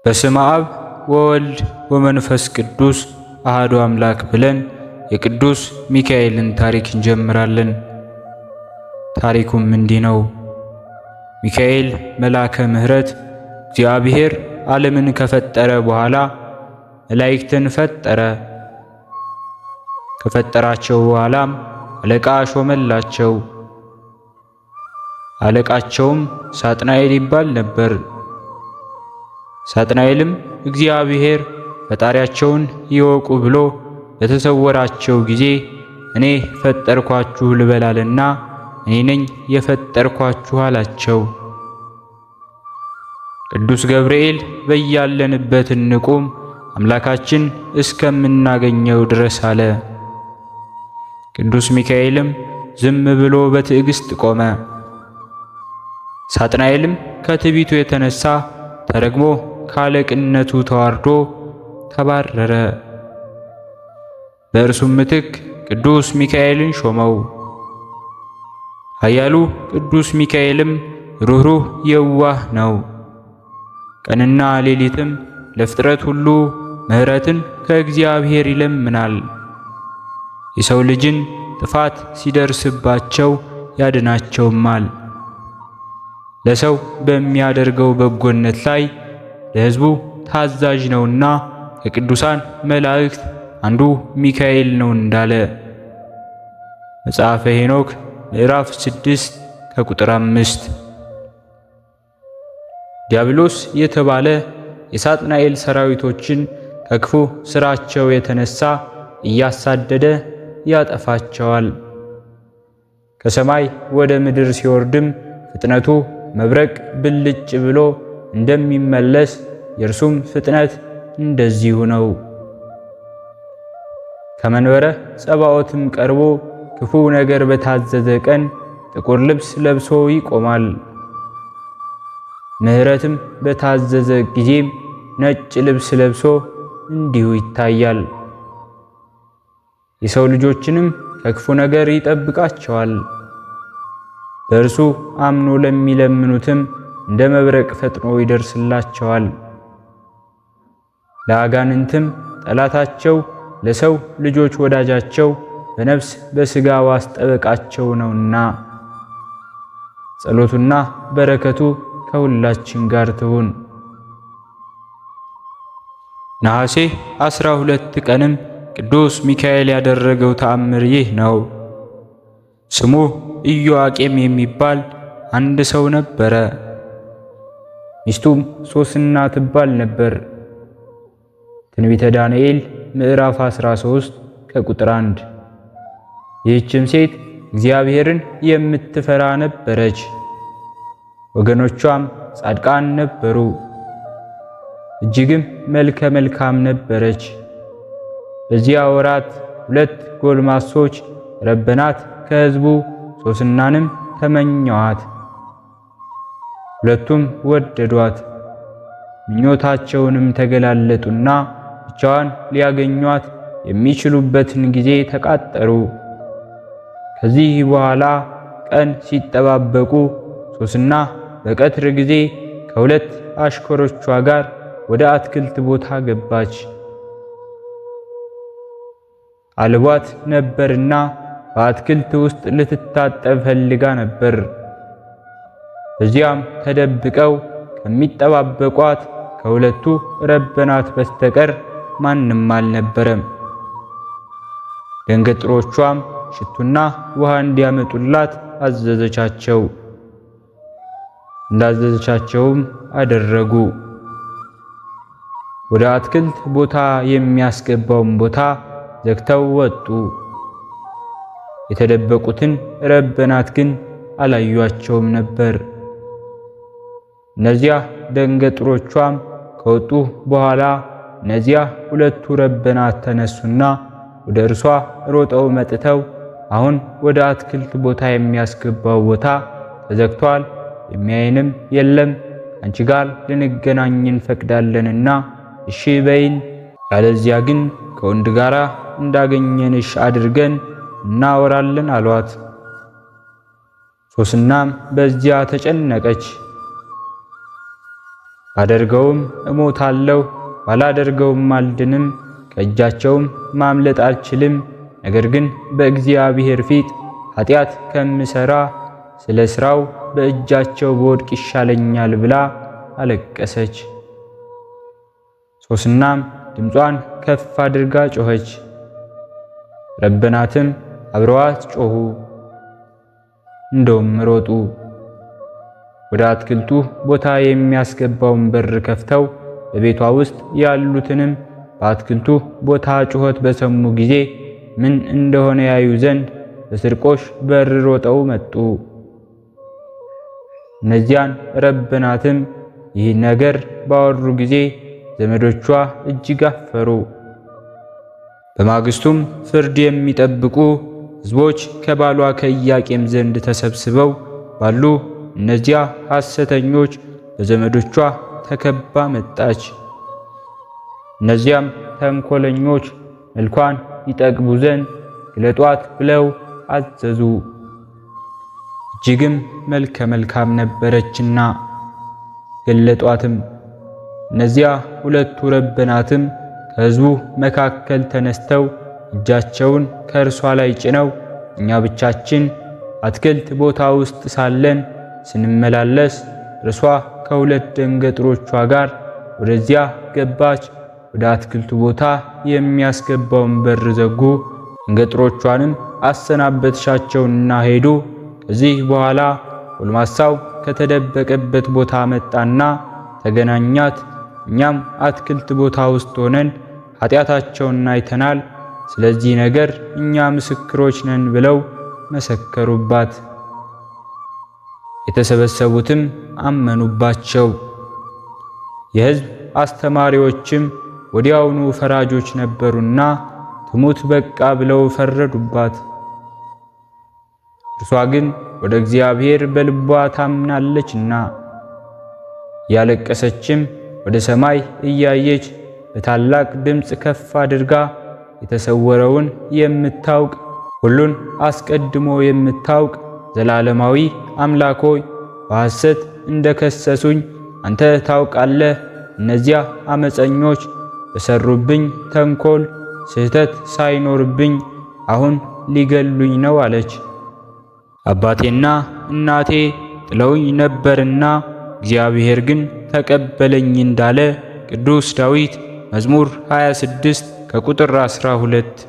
በስመ አብ ወወልድ ወመንፈስ ቅዱስ አሐዱ አምላክ ብለን የቅዱስ ሚካኤልን ታሪክ እንጀምራለን። ታሪኩም እንዲህ ነው። ሚካኤል መልአከ ምሕረት እግዚአብሔር ዓለምን ከፈጠረ በኋላ መላእክትን ፈጠረ። ከፈጠራቸው በኋላም አለቃ ሾመላቸው። አለቃቸውም ሳጥናኤል ይባል ነበር። ሳጥናኤልም እግዚአብሔር ፈጣሪያቸውን ይወቁ ብሎ በተሰወራቸው ጊዜ እኔ ፈጠርኳችሁ ልበላልና እኔ ነኝ የፈጠርኳችሁ አላቸው። ቅዱስ ገብርኤል በያለንበት እንቁም፣ አምላካችን እስከምናገኘው ድረስ አለ። ቅዱስ ሚካኤልም ዝም ብሎ በትዕግስት ቆመ። ሳጥናኤልም ከትዕቢቱ የተነሳ ተረግሞ ካለቅነቱ ተዋርዶ ተባረረ። በእርሱም ምትክ ቅዱስ ሚካኤልን ሾመው። ኃያሉ ቅዱስ ሚካኤልም ሩኅሩህ የዋህ ነው። ቀንና ሌሊትም ለፍጥረት ሁሉ ምሕረትን ከእግዚአብሔር ይለምናል። የሰው ልጅን ጥፋት ሲደርስባቸው ያድናቸውማል። ለሰው በሚያደርገው በጎነት ላይ ለሕዝቡ ታዛዥ ነውና ከቅዱሳን መላእክት አንዱ ሚካኤል ነው እንዳለ መጽሐፈ ሄኖክ ምዕራፍ 6 ከቁጥር 5። ዲያብሎስ የተባለ የሳጥናኤል ሰራዊቶችን ከክፉ ሥራቸው የተነሳ እያሳደደ ያጠፋቸዋል። ከሰማይ ወደ ምድር ሲወርድም ፍጥነቱ መብረቅ ብልጭ ብሎ እንደሚመለስ የእርሱም ፍጥነት እንደዚሁ ነው። ከመንበረ ጸባዖትም ቀርቦ ክፉ ነገር በታዘዘ ቀን ጥቁር ልብስ ለብሶ ይቆማል። ምሕረትም በታዘዘ ጊዜም ነጭ ልብስ ለብሶ እንዲሁ ይታያል። የሰው ልጆችንም ከክፉ ነገር ይጠብቃቸዋል። በእርሱ አምኖ ለሚለምኑትም እንደ መብረቅ ፈጥኖ ይደርስላቸዋል። ለአጋንንትም ጠላታቸው፣ ለሰው ልጆች ወዳጃቸው፣ በነፍስ በሥጋ ዋስ ጠበቃቸው ነውና። ጸሎቱና በረከቱ ከሁላችን ጋር ትሁን። ነሐሴ 12 ቀንም ቅዱስ ሚካኤል ያደረገው ተአምር ይህ ነው። ስሙ ኢዮአቄም የሚባል አንድ ሰው ነበረ። ሚስቱም ሶስና ትባል ነበር። ትንቢተ ዳንኤል ምዕራፍ 13 ከቁጥር 1። ይህችም ሴት እግዚአብሔርን የምትፈራ ነበረች። ወገኖቿም ጻድቃን ነበሩ። እጅግም መልከ መልካም ነበረች። በዚያ ወራት 2 ጎልማሶች ረበናት ከሕዝቡ ሶስናንም ተመኘዋት። ሁለቱም ወደዷት። ምኞታቸውንም ተገላለጡና ብቻዋን ሊያገኟት የሚችሉበትን ጊዜ ተቃጠሩ። ከዚህ በኋላ ቀን ሲጠባበቁ ሶስና በቀትር ጊዜ ከ2 አሽከሮቿ ጋር ወደ አትክልት ቦታ ገባች። አልቧት ነበርና በአትክልት ውስጥ ልትታጠብ ፈልጋ ነበር። በዚያም ተደብቀው ከሚጠባበቋት ከ2ቱ ረበናት በስተቀር ማንም አልነበረም። ደንገጥሮቿም ሽቱና ውሃ እንዲያመጡላት አዘዘቻቸው። እንዳዘዘቻቸውም አደረጉ። ወደ አትክልት ቦታ የሚያስገባውን ቦታ ዘግተው ወጡ። የተደበቁትን ረበናት ግን አላዩአቸውም ነበር። እነዚያ ደንገጥሮቿም ከወጡ በኋላ እነዚያ 2ቱ ረበናት ተነሱና ወደ እርሷ ሮጠው መጥተው አሁን ወደ አትክልት ቦታ የሚያስገባው ቦታ ተዘግቷል፣ የሚያይንም የለም፣ አንቺ ጋር ልንገናኝ እንፈቅዳለንና እሺ በይን፣ ያለዚያ ግን ከወንድ ጋር እንዳገኘንሽ አድርገን እናወራለን አሏት። ሶስናም በዚያ ተጨነቀች። ባደርገውም እሞታለሁ፣ ባላደርገውም አልድንም፣ ከእጃቸውም ማምለጥ አልችልም። ነገር ግን በእግዚአብሔር ፊት ኃጢአት ከምሰራ ስለ ሥራው በእጃቸው በወድቅ ይሻለኛል ብላ አለቀሰች። ሶስናም ድምጿን ከፍ አድርጋ ጮኸች። ረበናትም አብረዋት ጮኹ፣ እንደውም ሮጡ። ወደ አትክልቱ ቦታ የሚያስገባውን በር ከፍተው በቤቷ ውስጥ ያሉትንም በአትክልቱ ቦታ ጩኸት በሰሙ ጊዜ ምን እንደሆነ ያዩ ዘንድ በስርቆሽ በር ሮጠው መጡ። እነዚያን ረበናትም ይህ ነገር ባወሩ ጊዜ ዘመዶቿ እጅግ አፈሩ። በማግስቱም ፍርድ የሚጠብቁ ሕዝቦች ከባሏ ከኢያቄም ዘንድ ተሰብስበው ባሉ እነዚያ ሐሰተኞች በዘመዶቿ ተከባ መጣች። እነዚያም ተንኮለኞች መልኳን ይጠግቡ ዘንድ ግለጧት ብለው አዘዙ። እጅግም መልከ መልካም ነበረችና ገለጧትም። እነዚያ ሁለቱ ረበናትም ከሕዝቡ መካከል ተነስተው እጃቸውን ከእርሷ ላይ ጭነው እኛ ብቻችን አትክልት ቦታ ውስጥ ሳለን ስንመላለስ እርሷ ከሁለት ደንገጥሮቿ ጋር ወደዚያ ገባች። ወደ አትክልቱ ቦታ የሚያስገባውን በር ዘጉ። ደንገጥሮቿንም አሰናበትሻቸውና ሄዱ። ከዚህ በኋላ ጎልማሳው ከተደበቀበት ቦታ መጣና ተገናኛት። እኛም አትክልት ቦታ ውስጥ ሆነን ኃጢአታቸውን አይተናል፣ ስለዚህ ነገር እኛ ምስክሮች ነን ብለው መሰከሩባት። የተሰበሰቡትም አመኑባቸው። የሕዝብ አስተማሪዎችም ወዲያውኑ ፈራጆች ነበሩና ትሙት በቃ ብለው ፈረዱባት። እርሷ ግን ወደ እግዚአብሔር በልቧ ታምናለችና ያለቀሰችም ወደ ሰማይ እያየች በታላቅ ድምፅ ከፍ አድርጋ የተሰወረውን የምታውቅ ሁሉን አስቀድሞ የምታውቅ ዘላለማዊ አምላክ ሆይ በሐሰት እንደከሰሱኝ አንተ ታውቃለህ። እነዚያ አመፀኞች በሰሩብኝ ተንኮል ስህተት ሳይኖርብኝ አሁን ሊገሉኝ ነው አለች። አባቴና እናቴ ጥለውኝ ነበርና እግዚአብሔር ግን ተቀበለኝ እንዳለ ቅዱስ ዳዊት መዝሙር 26 ከቁጥር 12።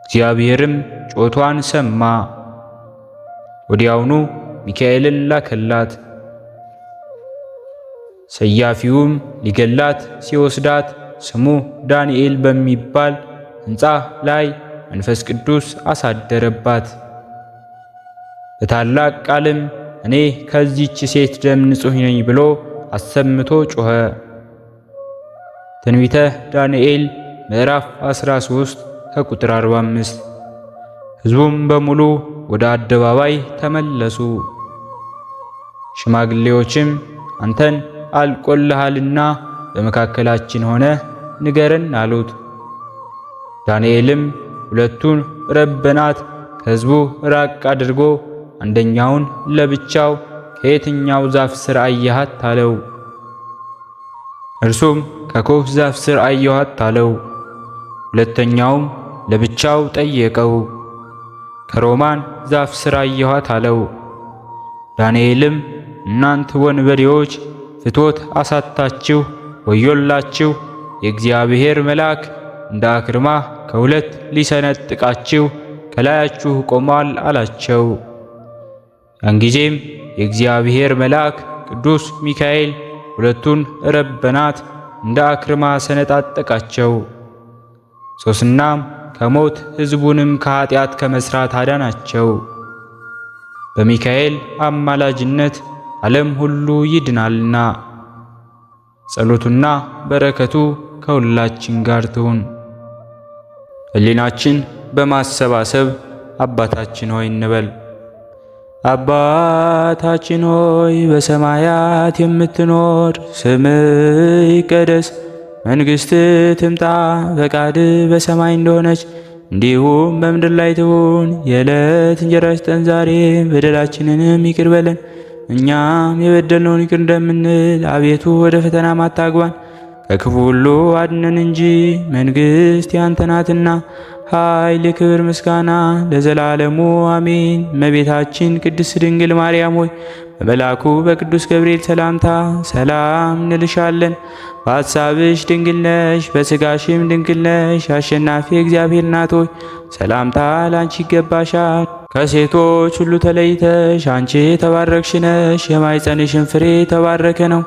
እግዚአብሔርም ጮቷን ሰማ፣ ወዲያውኑ ሚካኤልን ላከላት። ሰያፊውም ሊገላት ሲወስዳት ስሙ ዳንኤል በሚባል ሕንፃ ላይ መንፈስ ቅዱስ አሳደረባት። በታላቅ ቃልም እኔ ከዚህች ሴት ደም ንጹሕ ነኝ ብሎ አሰምቶ ጮኸ። ትንቢተ ዳንኤል ምዕራፍ 13 ከቁጥር 45። ሕዝቡም በሙሉ ወደ አደባባይ ተመለሱ። ሽማግሌዎችም አንተን አልቆልሃልና በመካከላችን ሆነ ንገረን አሉት። ዳንኤልም ሁለቱን ረበናት ከሕዝቡ ራቅ አድርጎ አንደኛውን ለብቻው ከየትኛው ዛፍ ስር አየሃት አለው። እርሱም ከኮፍ ዛፍ ስር አየኋት አለው። ሁለተኛውም ለብቻው ጠየቀው። ከሮማን ዛፍ ስር አየኋት አለው። ዳንኤልም እናንት ወንበዴዎች ፍትወት አሳታችሁ ወዮላችሁ፣ የእግዚአብሔር መልአክ እንደ አክርማ ከሁለት ሊሰነጥቃችሁ ከላያችሁ ቆሟል አላቸው። ያን ጊዜም የእግዚአብሔር መልአክ ቅዱስ ሚካኤል ሁለቱን ረበናት እንደ አክርማ ሰነጣጠቃቸው። ሶስናም ከሞት ሕዝቡንም ከኃጢአት ከመስራት አዳናቸው። በሚካኤል አማላጅነት ዓለም ሁሉ ይድናልና። ጸሎቱና በረከቱ ከሁላችን ጋር ትሁን። ሕሊናችን በማሰባሰብ አባታችን ሆይ እንበል። አባታችን ሆይ በሰማያት የምትኖር፣ ስምህ ይቀደስ፣ መንግሥትህ ትምጣ፣ ፈቃድህ በሰማይ እንደሆነች እንዲሁም በምድር ላይ ትሁን። የዕለት እንጀራችንን ስጠን ዛሬ፣ በደላችንንም ይቅር በለን እኛም የበደልነውን ይቅር እንደምንል። አቤቱ ወደ ፈተናም አታግባን ከክፉ ሁሉ አድነን እንጂ መንግሥት ያንተ ናትና፣ ኃይል፣ ክብር፣ ምስጋና ለዘላለሙ አሜን። እመቤታችን ቅድስት ድንግል ማርያም ሆይ በመልአኩ በቅዱስ ገብርኤል ሰላምታ ሰላም እንልሻለን። በሐሳብሽ ድንግል ነሽ፣ በሥጋሽም ድንግል ነሽ። አሸናፊ እግዚአብሔር እናት ሆይ ሰላምታ ላንቺ ይገባሻል። ከሴቶች ሁሉ ተለይተሽ አንቺ የተባረክሽ ነሽ፣ የማኅፀንሽን ፍሬ የተባረከ ነው።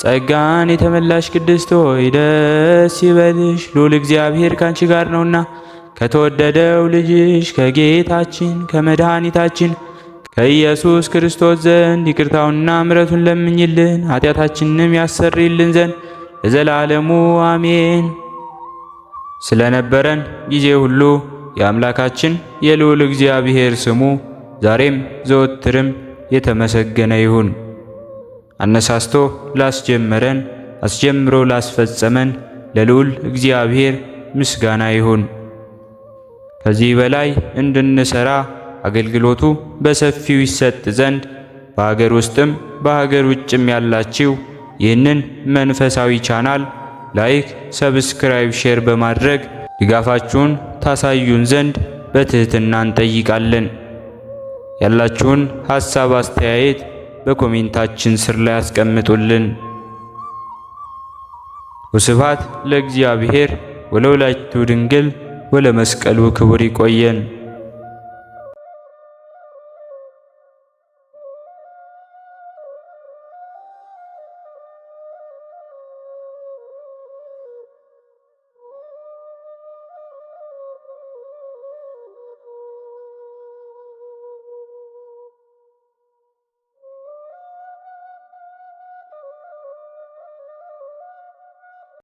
ጸጋን የተመላሽ ቅድስት ሆይ ደስ ይበልሽ፣ ልዑል እግዚአብሔር ካንቺ ጋር ነውና ከተወደደው ልጅሽ ከጌታችን ከመድኃኒታችን ከኢየሱስ ክርስቶስ ዘንድ ይቅርታውንና ምሕረቱን ለምኝልን ኃጢአታችንንም ያሰርይልን ዘንድ ለዘላለሙ አሜን። ስለነበረን ጊዜ ሁሉ የአምላካችን የልዑል እግዚአብሔር ስሙ ዛሬም ዘወትርም የተመሰገነ ይሁን። አነሳስቶ ላስጀመረን አስጀምሮ ላስፈጸመን ለልዑል እግዚአብሔር ምስጋና ይሁን። ከዚህ በላይ እንድንሰራ አገልግሎቱ በሰፊው ይሰጥ ዘንድ በሀገር ውስጥም በሀገር ውጭም ያላችሁ ይህንን መንፈሳዊ ቻናል ላይክ፣ ሰብስክራይብ፣ ሼር በማድረግ ድጋፋችሁን ታሳዩን ዘንድ በትህትና እንጠይቃለን። ያላችሁን ሐሳብ አስተያየት በኮሜንታችን ስር ላይ አስቀምጡልን። ወስብሐት ለእግዚአብሔር ወለወላዲቱ ድንግል ወለመስቀሉ ክቡር። ይቆየን።